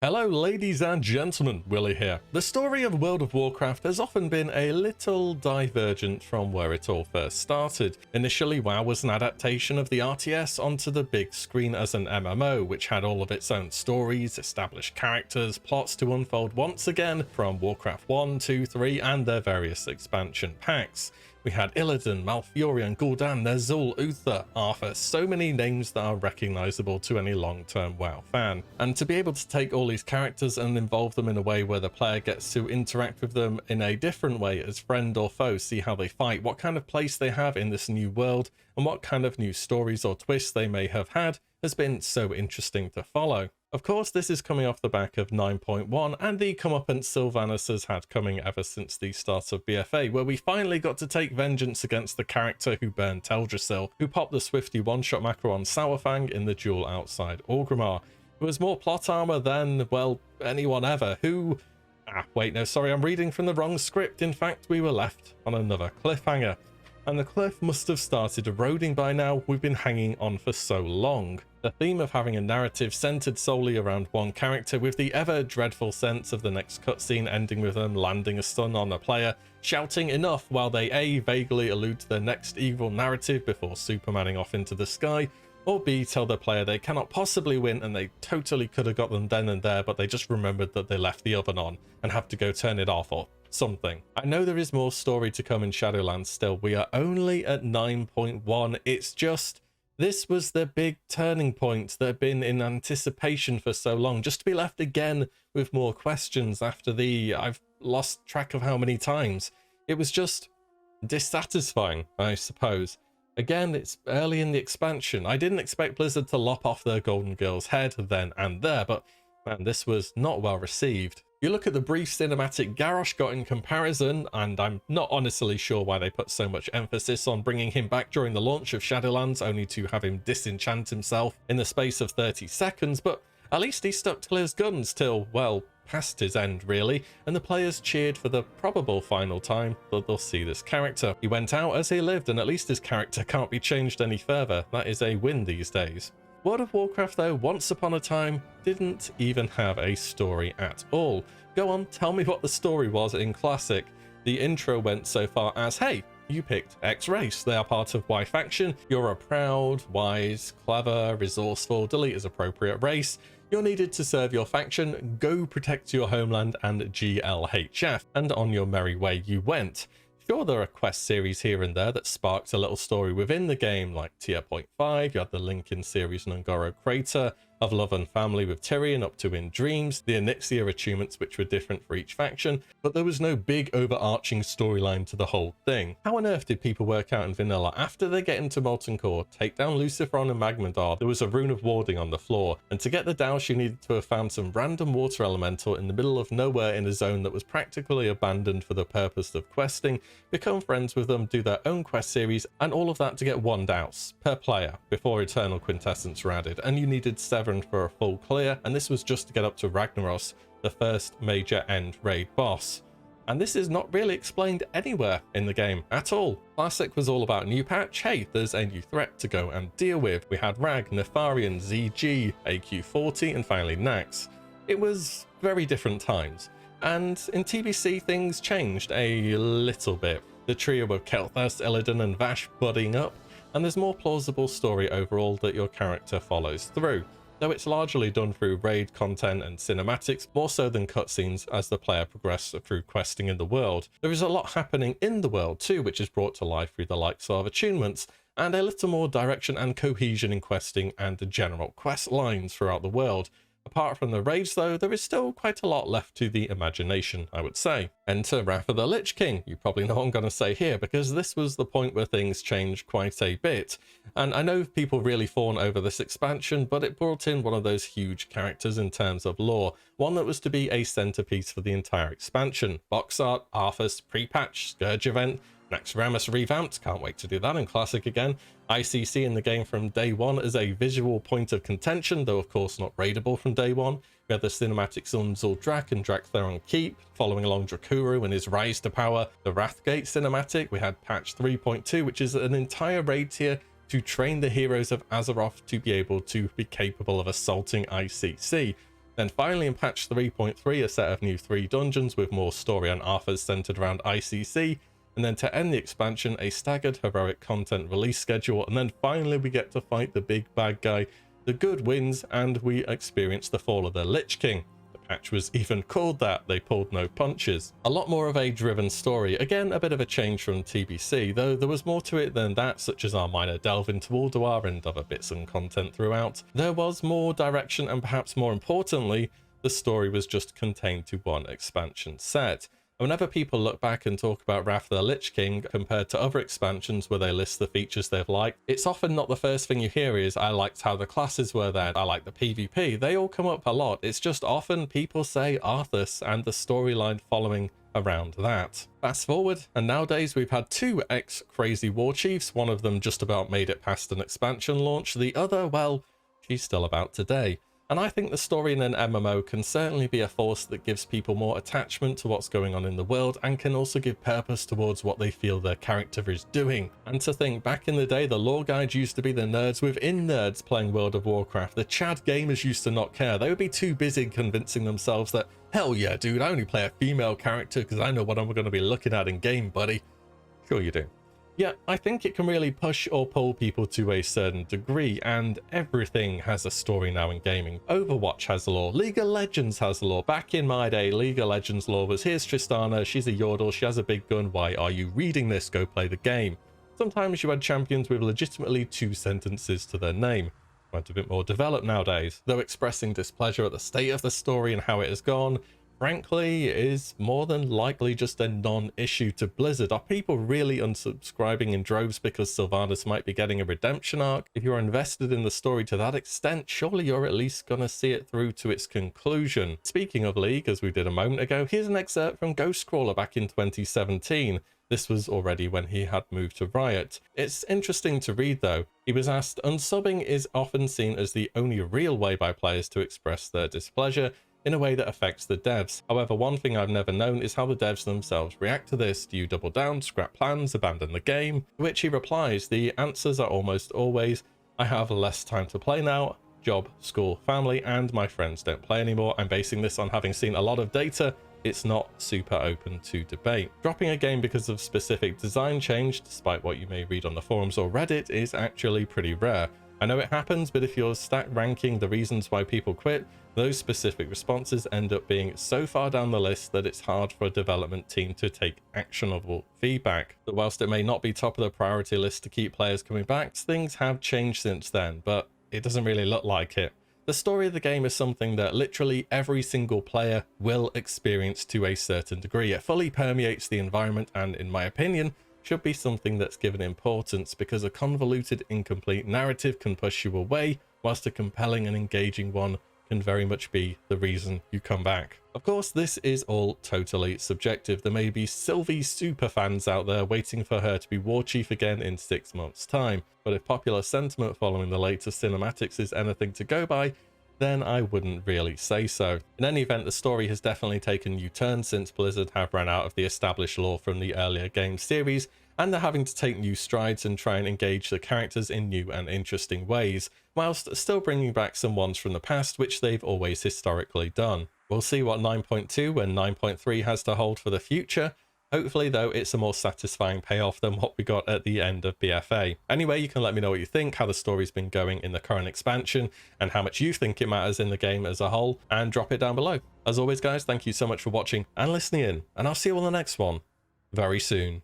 Hello ladies and gentlemen, Willie here. The story of World of Warcraft has often been a little divergent from where it all first started. Initially, WoW was an adaptation of the RTS onto the big screen as an MMO, which had all of its own stories, established characters, plots to unfold once again from Warcraft 1, 2, 3 and their various expansion packs. We had Illidan, Malfurion, Gul'dan, Ner'zhul, Uther, Arthur, so many names that are recognizable to any long-term WoW fan. And to be able to take all these characters and involve them in a way where the player gets to interact with them in a different way as friend or foe, see how they fight, what kind of place they have in this new world, and what kind of new stories or twists they may have had, has been so interesting to follow. Of course, this is coming off the back of 9.1 and the comeuppance Sylvanas has had coming ever since the start of BFA, where we finally got to take vengeance against the character who burned Teldrassil, who popped the Swifty one-shot macro on Sourfang in the duel outside Orgrimmar, who has more plot armor than, well, anyone ever, who... wait, no, sorry, I'm reading from the wrong script. In fact, we were left on another cliffhanger. And the cliff must have started eroding by now. We've been hanging on for so long. The theme of having a narrative centered solely around one character, with the ever dreadful sense of the next cutscene ending with them landing a stun on a player, shouting enough while they A, vaguely allude to their next evil narrative before supermaning off into the sky, or B, tell the player they cannot possibly win and they totally could have got them then and there, but they just remembered that they left the oven on and have to go turn it off or something. I know there is more story to come in Shadowlands still. We are only at 9.1. It's just, this was the big turning point that had been in anticipation for so long, just to be left again with more questions after the, I've lost track of how many times. It was just dissatisfying, I suppose. Again, it's early in the expansion. I didn't expect Blizzard to lop off their Golden Girl's head then and there, but man, this was not well received. You look at the brief cinematic Garrosh got in comparison, and I'm not honestly sure why they put so much emphasis on bringing him back during the launch of Shadowlands, only to have him disenchant himself in the space of 30 seconds, but at least he stuck to his guns till, well, past his end really, and the players cheered for the probable final time that they'll see this character. He went out as he lived, and at least his character can't be changed any further. That is a win these days. World of Warcraft, though, once upon a time, didn't even have a story at all. Go on, tell me what the story was in Classic. The intro went so far as, hey, you picked X race, they are part of Y faction, you're a proud, wise, clever, resourceful, delete as appropriate race, you're needed to serve your faction, go protect your homeland and GLHF, and on your merry way you went. Sure, there are quest series here and there that sparked a little story within the game, like Tier 0.5, you had the Lincoln series Nungoro Crater, of Love and Family with Tyrion up to In Dreams, the Onyxia achievements which were different for each faction, but there was no big overarching storyline to the whole thing. How on earth did people work out in vanilla after they get into Molten Core, take down Luciferon and Magmadar, there was a rune of warding on the floor, and to get the douse you needed to have found some random water elemental in the middle of nowhere in a zone that was practically abandoned for the purpose of questing, become friends with them, do their own quest series, and all of that to get one douse per player before Eternal Quintessence were added, and you needed 7 for a full clear, and this was just to get up to Ragnaros, the first major end raid boss. And this is not really explained anywhere in the game at all. Classic was all about new patch, hey, there's a new threat to go and deal with. We had Rag, Nefarian, ZG, AQ40, and finally Nax. It was very different times. And in TBC, things changed a little bit. The trio of Kel'Thas, Illidan, and Vash buddying up, and there's more plausible story overall that your character follows through, though it's largely done through raid content and cinematics, more so than cutscenes as the player progresses through questing in the world. There is a lot happening in the world too, which is brought to life through the likes of attunements, and a little more direction and cohesion in questing and the general quest lines throughout the world. Apart from the raids though, there is still quite a lot left to the imagination, I would say. Enter Wrath of the Lich King. You probably know what I'm going to say here, because this was the point where things changed quite a bit. And I know people really fawn over this expansion, but it brought in one of those huge characters in terms of lore, one that was to be a centerpiece for the entire expansion. Box art, Arthas, pre-patch, Scourge event, Naxxramas revamped, can't wait to do that in Classic again. ICC in the game from day one as a visual point of contention, though of course not raidable from day one. We had the cinematics on Zuldrak and Draktheron Keep, following along Drakuru and his rise to power. The Wrathgate cinematic, we had patch 3.2, which is an entire raid tier to train the heroes of Azeroth to be able to be capable of assaulting ICC. Then finally in patch 3.3, a set of new 3 dungeons with more story and arthas centered around ICC, and then to end the expansion, a staggered heroic content release schedule, and then finally we get to fight the big bad guy. The good wins, and we experience the fall of the Lich King. The patch was even called that, they pulled no punches. A lot more of a driven story, again a bit of a change from TBC, though there was more to it than that, such as our minor delve into Ulduar and other bits and content throughout. There was more direction, and perhaps more importantly, the story was just contained to one expansion set. Whenever people look back and talk about Wrath of the Lich King compared to other expansions where they list the features they've liked, it's often not the first thing you hear is, I liked how the classes were there, I like the PvP. They all come up a lot. It's just often people say Arthas and the storyline following around that. Fast forward, and nowadays we've had 2 ex-crazy war chiefs. One of them just about made it past an expansion launch. The other, well, she's still about today. And I think the story in an MMO can certainly be a force that gives people more attachment to what's going on in the world, and can also give purpose towards what they feel their character is doing. And to think, back in the day, the lore guides used to be the nerds within nerds playing World of Warcraft. The Chad gamers used to not care. They would be too busy convincing themselves that, hell yeah, dude, I only play a female character because I know what I'm going to be looking at in game, buddy. Sure you do. Yeah, I think it can really push or pull people to a certain degree, and everything has a story now in gaming. Overwatch has a lore, League of Legends has a lore. Back in my day, League of Legends lore was, here's Tristana, she's a Yordle, she has a big gun, why are you reading this? Go play the game. Sometimes you had champions with legitimately 2 sentences to their name. Quite a bit more developed nowadays, though expressing displeasure at the state of the story and how it has gone, frankly, is more than likely just a non-issue to Blizzard. Are people really unsubscribing in droves because Sylvanas might be getting a redemption arc? If you're invested in the story to that extent, surely you're at least gonna see it through to its conclusion. Speaking of League, as we did a moment ago, here's an excerpt from Ghostcrawler back in 2017. This was already when he had moved to Riot. It's interesting to read though. He was asked, unsubbing is often seen as the only real way by players to express their displeasure in a way that affects the devs. However, one thing I've never known is how the devs themselves react to this. Do you double down, scrap plans, abandon the game? To which he replies, the answers are almost always, I have less time to play now, job, school, family, and my friends don't play anymore. I'm basing this on having seen a lot of data. It's not super open to debate. Dropping a game because of specific design change, despite what you may read on the forums or Reddit, is actually pretty rare. I know it happens, but if you're stack ranking the reasons why people quit, those specific responses end up being so far down the list that it's hard for a development team to take actionable feedback. But whilst it may not be top of the priority list to keep players coming back, things have changed since then, but it doesn't really look like it. The story of the game is something that literally every single player will experience to a certain degree. It fully permeates the environment and, in my opinion, should be something that's given importance, because a convoluted, incomplete narrative can push you away, whilst a compelling and engaging one can very much be the reason you come back. Of course, this is all totally subjective. There may be Sylvie superfans out there waiting for her to be war chief again in 6 months' time, but if popular sentiment following the latest cinematics is anything to go by, then I wouldn't really say so. In any event, the story has definitely taken new turns since Blizzard have run out of the established lore from the earlier game series, and they're having to take new strides and try and engage the characters in new and interesting ways, whilst still bringing back some ones from the past, which they've always historically done. We'll see what 9.2 and 9.3 has to hold for the future. Hopefully, though, it's a more satisfying payoff than what we got at the end of BFA. Anyway, you can let me know what you think, how the story's been going in the current expansion, and how much you think it matters in the game as a whole, and drop it down below. As always, guys, thank you so much for watching and listening in, and I'll see you on the next one very soon.